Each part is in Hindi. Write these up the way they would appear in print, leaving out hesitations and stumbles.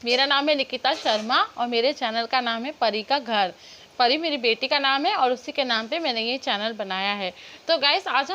मेरा नाम है निकिता शर्मा और मेरे चैनल का नाम है परी का घर। परी मेरी बेटी का नाम है और उसी के नाम पे मैंने ये चैनल बनाया है। तो गाइस आज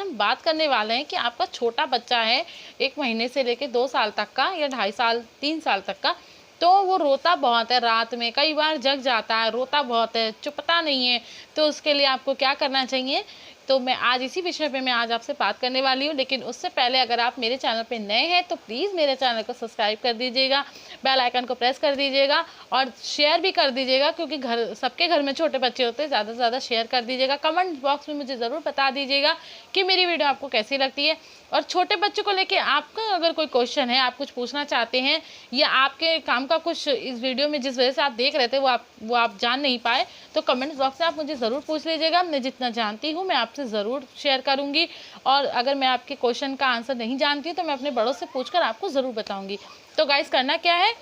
हम बात करने वाले हैं कि आपका छोटा बच्चा है 1 महीने से लेके 2 साल तक का या 2.5 साल 3 साल तक का, तो वो रोता बहुत है, रात में कई बार जग जाता है, रोता बहुत है, चुपता नहीं है। तो उसके लिए आपको क्या करना चाहिए, तो मैं आज इसी विषय पे मैं आज आपसे बात करने वाली हूँ। लेकिन उससे पहले अगर आप मेरे चैनल पे नए हैं तो प्लीज़ मेरे चैनल को सब्सक्राइब कर दीजिएगा, बेल आइकन को प्रेस कर दीजिएगा और शेयर भी कर दीजिएगा, क्योंकि सबके घर में छोटे बच्चे होते हैं। ज़्यादा से ज़्यादा शेयर कर दीजिएगा। कमेंट बॉक्स में मुझे ज़रूर बता दीजिएगा कि मेरी वीडियो आपको कैसी लगती है। और छोटे बच्चों को लेके आपका अगर कोई क्वेश्चन है, आप कुछ पूछना चाहते हैं या आपके काम का कुछ इस वीडियो में जिस वजह से आप देख रहे थे वो आप जान नहीं पाए, तो कमेंट बॉक्स में आप मुझे ज़रूर पूछ लीजिएगा। मैं जितना जानती हूँ मैं आपसे ज़रूर शेयर करूँगी। और अगर मैं आपके क्वेश्चन का आंसर नहीं जानती तो मैं अपने बड़ों से पूछकर आपको ज़रूर बताऊँगी। तो गाइस करना क्या है,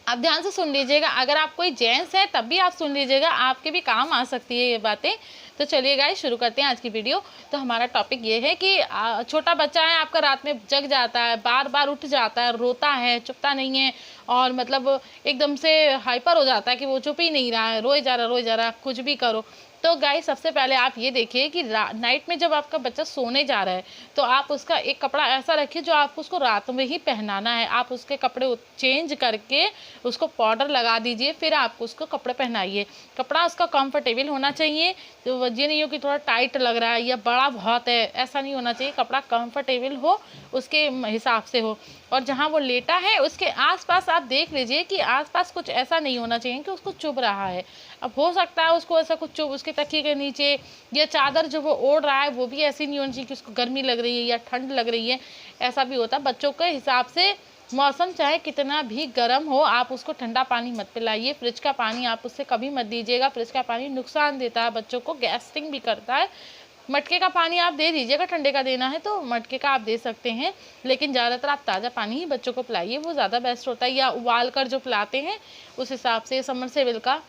आप ध्यान से सुन लीजिएगा। अगर आप कोई जेंट्स है तब भी आप सुन लीजिएगा, आपके भी काम आ सकती है ये बातें। तो चलिए गाइस शुरू करते हैं आज की वीडियो। तो हमारा टॉपिक ये है कि छोटा बच्चा है आपका, रात में जग जाता है, बार बार उठ जाता है, रोता है, चुपता नहीं है और मतलब एकदम से हाइपर हो जाता है कि वो चुप ही नहीं रहा है, रोए जा रहा है, कुछ भी करो। तो गाइस सबसे पहले आप ये देखिए कि नाइट में जब आपका बच्चा सोने जा रहा है तो आप उसका एक कपड़ा ऐसा रखिए जो आपको उसको रात में ही पहनाना है। आप उसके कपड़े चेंज करके उसको पाउडर लगा दीजिए, फिर आप उसको कपड़े पहनाइए। कपड़ा उसका कंफर्टेबल होना चाहिए, तो ये नहीं हो कि थोड़ा टाइट लग रहा है या बड़ा बहुत है, ऐसा नहीं होना चाहिए। कपड़ा कंफर्टेबल हो उसके हिसाब से हो। और जहाँ वो लेटा है उसके आसपास आप देख लीजिए कि आसपास कुछ ऐसा नहीं होना चाहिए कि उसको चुभ रहा है। अब हो सकता है उसको ऐसा कुछ चुभ, उसके तकिए के नीचे या चादर जो वो ओढ़ रहा है वो भी ऐसी नहीं होनी चाहिए कि उसको गर्मी लग रही है या ठंड लग रही है। ऐसा भी होता है बच्चों के हिसाब से। मौसम चाहे कितना भी गर्म हो, आप उसको ठंडा पानी मत पिलाइए। फ्रिज का पानी आप उससे कभी मत दीजिएगा। फ्रिज का पानी नुकसान देता है बच्चों को, गैस्ट्रिक भी करता है। मटके का पानी आप दे दीजिएगा, ठंडे का देना है तो मटके का आप दे सकते हैं, लेकिन ज़्यादातर आप ताज़ा पानी ही बच्चों को पिलाइए, वो ज़्यादा बेस्ट होता है। या उबाल कर जो पिलाते हैं उस हिसाब से, समरसेबल का।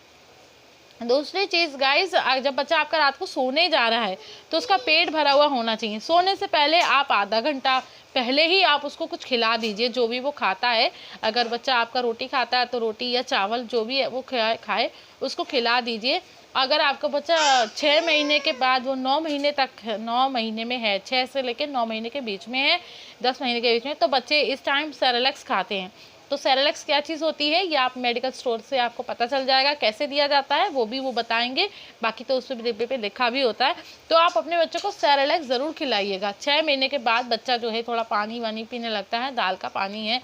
दूसरी चीज़ गाइस, जब बच्चा आपका रात को सोने जा रहा है तो उसका पेट भरा हुआ होना चाहिए। सोने से पहले आप आधा घंटा पहले ही आप उसको कुछ खिला दीजिए, जो भी वो खाता है। अगर बच्चा आपका रोटी खाता है तो रोटी या चावल जो भी है वो खाए, उसको खिला दीजिए। अगर आपका बच्चा 6 महीने के बाद, वो 9 महीने तक, 9 महीने में है, 6 से लेकर 9 महीने के बीच में है, 10 महीने के बीच में, तो बच्चे इस टाइम सेरेलैक्स खाते हैं। तो सेरेलैक्स क्या चीज़ होती है ये आप मेडिकल स्टोर से आपको पता चल जाएगा। कैसे दिया जाता है वो भी वो बताएंगे, बाकी तो उस पर डिब्बे पे लिखा भी होता है। तो आप अपने बच्चों को सेरेलैक्स ज़रूर खिलाइएगा। 6 महीने के बाद बच्चा जो है थोड़ा पानी वानी पीने लगता है, दाल का पानी है,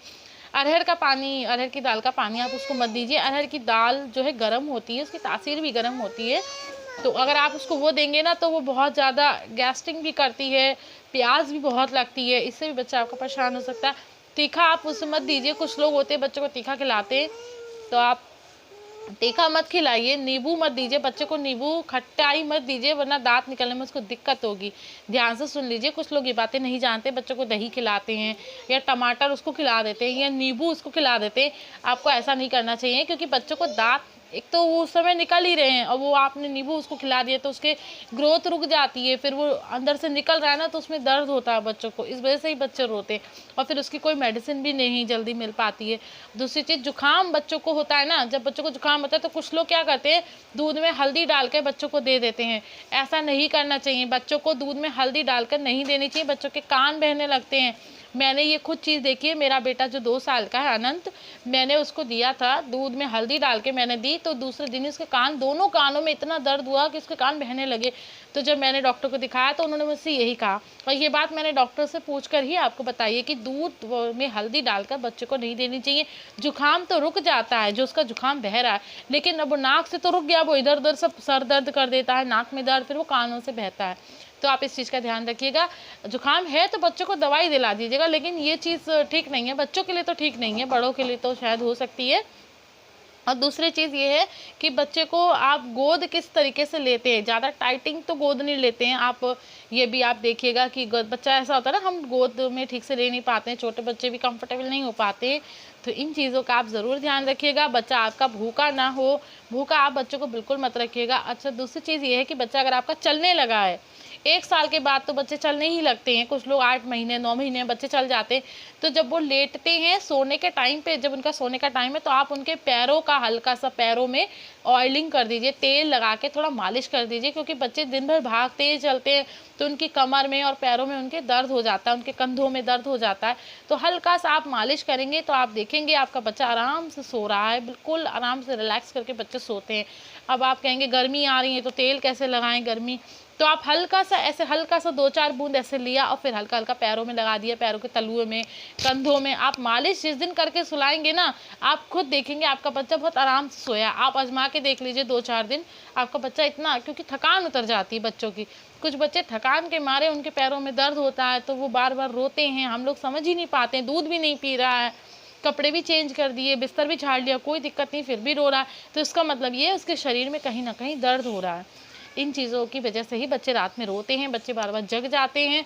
अरहर का पानी, अरहर की दाल का पानी आप उसको मत दीजिए। अरहर की दाल जो है गर्म होती है, उसकी तासीर भी गर्म होती है, तो अगर आप उसको वो देंगे ना तो वो बहुत ज़्यादा गैस्ट्रिक भी करती है, प्याज भी बहुत लगती है, इससे भी बच्चा आपका परेशान हो सकता है। तीखा आप उसे मत दीजिए। कुछ लोग होते हैं बच्चों को तीखा खिलाते हैं, तो आप तीखा मत खिलाइए। नींबू मत दीजिए बच्चे को, नींबू खट्टाई मत दीजिए वरना दांत निकलने में उसको दिक्कत होगी। ध्यान से सुन लीजिए, कुछ लोग ये बातें नहीं जानते, बच्चों को दही खिलाते हैं या टमाटर उसको खिला देते हैं या नींबू उसको खिला देते हैं। आपको ऐसा नहीं करना चाहिए, क्योंकि बच्चों को दांत एक तो वो उस समय निकल ही रहे हैं और वो आपने नींबू उसको खिला दिया तो उसके ग्रोथ रुक जाती है, फिर वो अंदर से निकल रहा है ना तो उसमें दर्द होता है बच्चों को, इस वजह से ही बच्चे रोते हैं और फिर उसकी कोई मेडिसिन भी नहीं जल्दी मिल पाती है। दूसरी चीज़, जुकाम बच्चों को होता है ना, जब बच्चों को जुकाम होता है तो कुछ लोग क्या करते हैं, दूध में हल्दी डाल के बच्चों को दे देते हैं। ऐसा नहीं करना चाहिए, बच्चों को दूध में हल्दी डालकर नहीं देनी चाहिए, बच्चों के कान बहने लगते हैं। मैंने ये खुद चीज़ देखी है। मेरा बेटा जो 2 साल का है अनंत, मैंने उसको दिया था दूध में हल्दी डाल के मैंने दी, तो दूसरे दिन उसके कान, दोनों कानों में इतना दर्द हुआ कि उसके कान बहने लगे। तो जब मैंने डॉक्टर को दिखाया तो उन्होंने मुझसे यही कहा, और ये बात मैंने डॉक्टर से पूछ कर ही आपको बताई है कि दूध में हल्दी डालकर बच्चे को नहीं देनी चाहिए। जुकाम तो रुक जाता है, जो उसका जुकाम बह रहा है, लेकिन अब वो नाक से तो रुक गया, वो इधर उधर सब सर दर्द कर देता है, नाक में दर्द, फिर वो कानों से बहता है। तो आप इस चीज़ का ध्यान रखिएगा। जुकाम है तो बच्चों को दवाई दिला दीजिएगा, लेकिन ये चीज़ ठीक नहीं है, बच्चों के लिए तो ठीक नहीं है, बड़ों के लिए तो शायद हो सकती है। और दूसरी चीज़ ये है कि बच्चे को आप गोद किस तरीके से लेते हैं, ज़्यादा टाइटिंग तो गोद नहीं लेते हैं आप। ये भी आप देखिएगा कि बच्चा ऐसा होता है ना, हम गोद में ठीक से ले नहीं पाते हैं, छोटे बच्चे भी कंफर्टेबल नहीं हो पाते हैं। तो इन चीज़ों का आप ज़रूर ध्यान रखिएगा, बच्चा आपका भूखा ना हो। भूखा आप बच्चों को बिल्कुल मत रखिएगा। अच्छा, दूसरी चीज़ ये है कि बच्चा अगर आपका चलने लगा है, 1 साल के बाद तो बच्चे चलने ही लगते हैं, कुछ लोग 8 महीने 9 महीने में बच्चे चल जाते हैं। तो जब वो लेटते हैं सोने के टाइम पे, जब उनका सोने का टाइम है, तो आप उनके पैरों का हल्का सा पैरों में ऑयलिंग कर दीजिए, तेल लगा के थोड़ा मालिश कर दीजिए, क्योंकि बच्चे दिन भर भागते हैं चलते हैं तो उनकी कमर में और पैरों में उनके दर्द हो जाता है, उनके कंधों में दर्द हो जाता है। तो हल्का सा आप मालिश करेंगे तो आप देखेंगे आपका बच्चा आराम से सो रहा है, बिल्कुल आराम से रिलैक्स करके बच्चे सोते हैं। अब आप कहेंगे गर्मी आ रही है तो तेल कैसे लगाएं गर्मी, तो आप हल्का सा ऐसे हल्का सा 2-4 बूंद ऐसे लिया और फिर हल्का हल्का पैरों में लगा दिया, पैरों के तलुए में, कंधों में। आप मालिश जिस दिन करके सुलाएंगे ना, आप खुद देखेंगे आपका बच्चा बहुत आराम से सोया। आप आजमा के देख लीजिए 2-4 दिन, आपका बच्चा इतना, क्योंकि थकान उतर जाती है बच्चों की। कुछ बच्चे थकान के मारे उनके पैरों में दर्द होता है तो वो बार बार रोते हैं, हम लोग समझ ही नहीं पाते हैं, दूध भी नहीं पी रहा है, कपड़े भी चेंज कर दिए, बिस्तर भी झाड़ लिया, कोई दिक्कत नहीं, फिर भी रो रहा है, तो इसका मतलब ये है उसके शरीर में कहीं ना कहीं दर्द हो रहा है। इन चीज़ों की वजह से ही बच्चे रात में रोते हैं, बच्चे बार बार जग जाते हैं।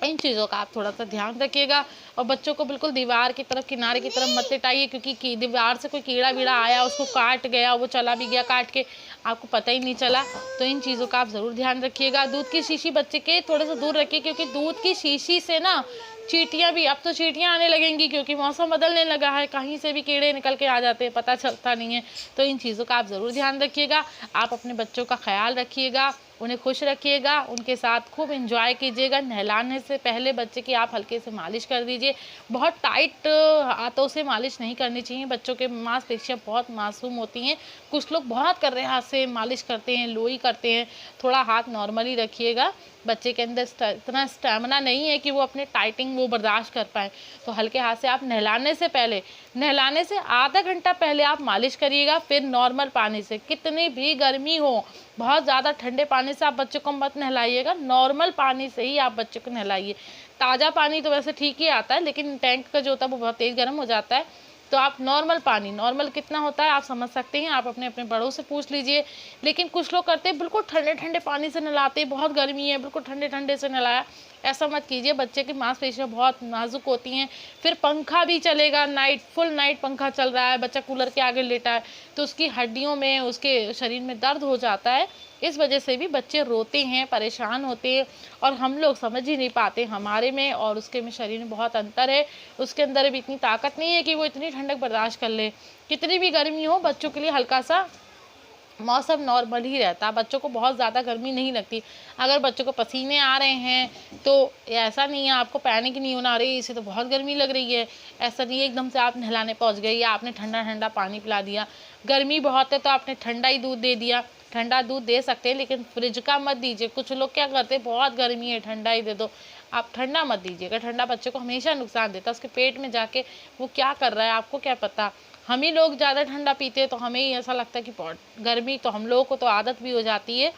इन चीज़ों का आप थोड़ा सा ध्यान रखिएगा। और बच्चों को बिल्कुल दीवार की तरफ, किनारे की तरफ मत लिटाइए, क्योंकि दीवार से कोई कीड़ा वीड़ा आया, उसको काट गया, वो चला भी गया काट के, आपको पता ही नहीं चला। तो इन चीज़ों का आप ज़रूर ध्यान रखिएगा। दूध की शीशी बच्चे के थोड़े से दूर रखिए, क्योंकि दूध की शीशी से ना चींटियाँ भी, अब तो चींटियाँ आने लगेंगी क्योंकि मौसम बदलने लगा है, कहीं से भी कीड़े निकल के आ जाते हैं, पता चलता नहीं है। तो इन चीज़ों का आप ज़रूर ध्यान रखिएगा। आप अपने बच्चों का ख्याल रखिएगा, उन्हें खुश रखिएगा, उनके साथ खूब एंजॉय कीजिएगा। नहलाने से पहले बच्चे की आप हल्के से मालिश कर दीजिए। बहुत टाइट हाथों से मालिश नहीं करनी चाहिए, बच्चों के मांसपेशियाँ बहुत मासूम होती हैं। कुछ लोग बहुत कर रहे हैं, हाथ से मालिश करते हैं, लोई करते हैं, थोड़ा हाथ नॉर्मली रखिएगा। बच्चे के अंदर इतना स्टेमिना नहीं है कि वो अपने टाइटिंग वो बर्दाश्त कर पाए, तो हल्के हाथ से आप नहलाने से पहले, नहलाने से आधा घंटा पहले आप मालिश करिएगा। फिर नॉर्मल पानी से, कितनी भी गर्मी हो, बहुत ज़्यादा ठंडे पानी से आप बच्चों को मत नहलाइएगा, नॉर्मल पानी से ही आप बच्चों को नहलाइए। ताज़ा पानी तो वैसे ठीक ही आता है, लेकिन टैंक का जो होता है वो बहुत तेज़ गर्म हो जाता है। तो आप नॉर्मल पानी, नॉर्मल कितना होता है आप समझ सकते हैं, आप अपने अपने बड़ों से पूछ लीजिए। लेकिन कुछ लोग करते हैं बिल्कुल ठंडे ठंडे पानी से नहलाते हैं, बहुत गर्मी है बिल्कुल ठंडे ठंडे से नहलाया, ऐसा मत कीजिए। बच्चे की मांसपेशियाँ बहुत नाजुक होती हैं। फिर पंखा भी चलेगा, नाइट फुल नाइट पंखा चल रहा है, बच्चा कूलर के आगे लेटा है, तो उसकी हड्डियों में, उसके शरीर में दर्द हो जाता है। इस वजह से भी बच्चे रोते हैं, परेशान होते हैं, और हम लोग समझ ही नहीं पाते। हमारे में और उसके में शरीर में बहुत अंतर है। उसके अंदर भी इतनी ताकत नहीं है कि वो इतनी ठंडक बर्दाश्त कर ले। कितनी भी गर्मी हो, बच्चों के लिए हल्का सा मौसम नॉर्मल ही रहता है, बच्चों को बहुत ज़्यादा गर्मी नहीं लगती। अगर बच्चों को पसीने आ रहे हैं तो ऐसा नहीं है आपको पैनिक नहीं होना, अरे इसे तो बहुत गर्मी लग रही है, ऐसा नहीं है एकदम से आप नहलाने पहुंच गए या आपने ठंडा ठंडा पानी पिला दिया। गर्मी बहुत है तो आपने ठंडा ही दूध दे दिया, ठंडा दूध दे सकते हैं लेकिन फ्रिज का मत दीजिए। कुछ लोग क्या करते हैं, बहुत गर्मी है ठंडा ही दे दो, आप ठंडा मत दीजिएगा। ठंडा बच्चे को हमेशा नुकसान देता है, उसके पेट में जाके वो क्या कर रहा है आपको क्या पता। हम ही लोग ज़्यादा ठंडा पीते हैं तो हमें ही ऐसा लगता है कि बहुत गर्मी, तो हम लोगों को तो आदत भी हो जाती है,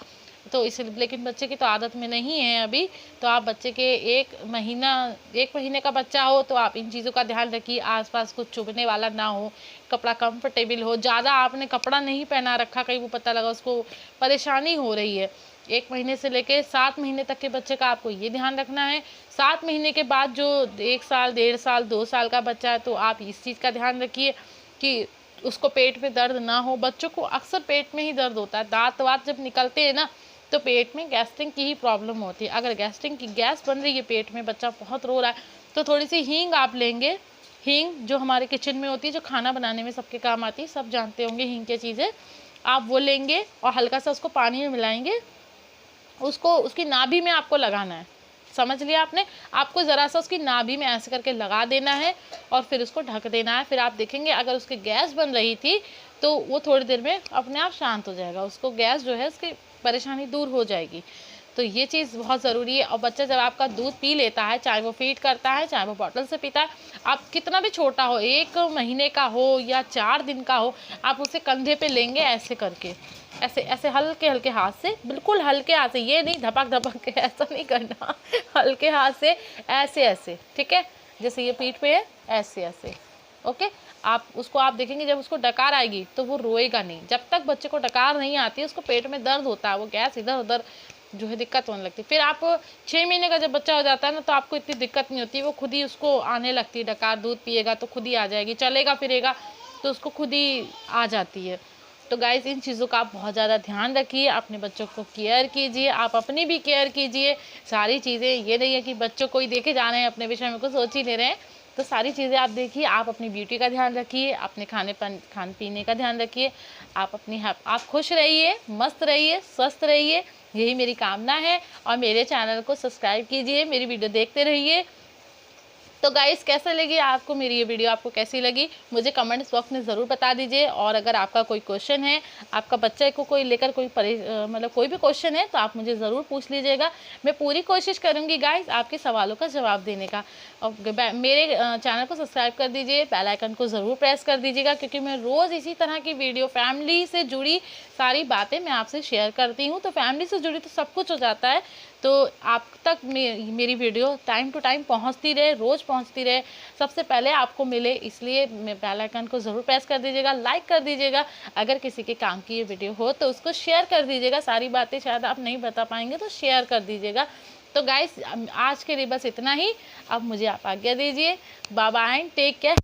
तो इसलिए। लेकिन बच्चे की तो आदत में नहीं है अभी। तो आप बच्चे के 1 महीने का बच्चा हो तो आप इन चीज़ों का ध्यान रखिए, आसपास कुछ चुभने वाला ना हो, कपड़ा कंफर्टेबल हो। ज़्यादा आपने कपड़ा नहीं पहना रखा, कहीं वो पता लगा उसको परेशानी हो रही है। 1 महीने से लेके 7 महीने तक के बच्चे का आपको ये ध्यान रखना है। 7 महीने के बाद जो 1 साल, 1.5 साल, 2 साल का बच्चा है, तो आप इस चीज़ का ध्यान रखिए कि उसको पेट में दर्द ना हो। बच्चों को अक्सर पेट में ही दर्द होता है, दांत वात जब निकलते हैं ना तो पेट में गैस्ट्रिक की ही प्रॉब्लम होती है। अगर गैस्ट्रिक की गैस बन रही है पेट में, बच्चा बहुत रो रहा है, तो थोड़ी सी हींग आप लेंगे। हींग जो हमारे किचन में होती है, जो खाना बनाने में सबके काम आती है, सब जानते होंगे हींग की चीज़ें, आप वो लेंगे और हल्का सा उसको पानी में मिलाएंगे, उसको उसकी नाभि में आपको लगाना है। समझ लिया आपने, आपको ज़रा सा उसकी नाभि में ऐसे करके लगा देना है और फिर उसको ढक देना है। फिर आप देखेंगे अगर उसकी गैस बन रही थी तो वो थोड़ी देर में अपने आप शांत हो जाएगा, उसको गैस जो है उसकी परेशानी दूर हो जाएगी। तो ये चीज़ बहुत ज़रूरी है। और बच्चा जब आपका दूध पी लेता है, चाहे वो फीड करता है, चाहे वो बॉटल से पीता है, आप कितना भी छोटा हो, 1 महीने का हो या 4 दिन का हो, आप उसे कंधे पे लेंगे ऐसे करके, ऐसे ऐसे हल्के हल्के हाथ से, बिल्कुल हल्के हाथ से, ये नहीं धपक धपक के, ऐसा नहीं करना, हल्के हाथ से ऐसे ऐसे, ठीक है, जैसे ये पीठ पे है ऐसे ऐसे, ओके। आप उसको आप देखेंगे जब उसको डकार आएगी तो वो रोएगा नहीं। जब तक बच्चे को डकार नहीं आती है, उसको पेट में दर्द होता है, वो गैस इधर उधर जो है दिक्कत होने लगती है। फिर आप 6 महीने का जब बच्चा हो जाता है ना, तो आपको इतनी दिक्कत नहीं होती, वो खुद ही उसको आने लगती है डकार, दूध पिएगा तो खुद ही आ जाएगी, चलेगा फिरेगा तो उसको खुद ही आ जाती है। तो गाइज़ इन चीज़ों का आप बहुत ज़्यादा ध्यान रखिए, अपने बच्चों को केयर कीजिए, आप अपनी भी केयर कीजिए। सारी चीज़ें ये नहीं है कि बच्चों को ही देखे जा रहे हैं, अपने विषय में कुछ सोच ही ले रहे हैं। तो सारी चीज़ें आप देखिए, आप अपनी ब्यूटी का ध्यान रखिए, अपने खान पीने का ध्यान रखिए, आप खुश रहिए, मस्त रहिए, स्वस्थ रहिए, यही मेरी कामना है। और मेरे चैनल को सब्सक्राइब कीजिए, मेरी वीडियो देखते रहिए। तो गाइस कैसा लगी आपको मेरी ये वीडियो, आपको कैसी लगी मुझे कमेंट्स बॉक्स में ज़रूर बता दीजिए। और अगर आपका कोई क्वेश्चन है, आपका बच्चे को कोई लेकर मतलब कोई भी क्वेश्चन है तो आप मुझे ज़रूर पूछ लीजिएगा। मैं पूरी कोशिश करूँगी गाइस आपके सवालों का जवाब देने का। और मेरे चैनल को सब्सक्राइब कर दीजिए, बेल आइकन को ज़रूर प्रेस कर दीजिएगा, क्योंकि मैं रोज़ इसी तरह की वीडियो फैमिली से जुड़ी सारी बातें मैं आपसे शेयर करती हूँ। तो फैमिली से जुड़ी तो सब कुछ हो जाता है, तो आप तक मेरी वीडियो टाइम टू टाइम पहुंचती रहे, रोज़ पहुंचती रहे, सबसे पहले आपको मिले, इसलिए बेल आइकन को ज़रूर प्रेस कर दीजिएगा, लाइक कर दीजिएगा। अगर किसी के काम की ये वीडियो हो तो उसको शेयर कर दीजिएगा। सारी बातें शायद आप नहीं बता पाएंगे तो शेयर कर दीजिएगा। तो गाइस आज के लिए बस इतना ही। अब मुझे आप आज्ञा दीजिए। Bye bye, take care.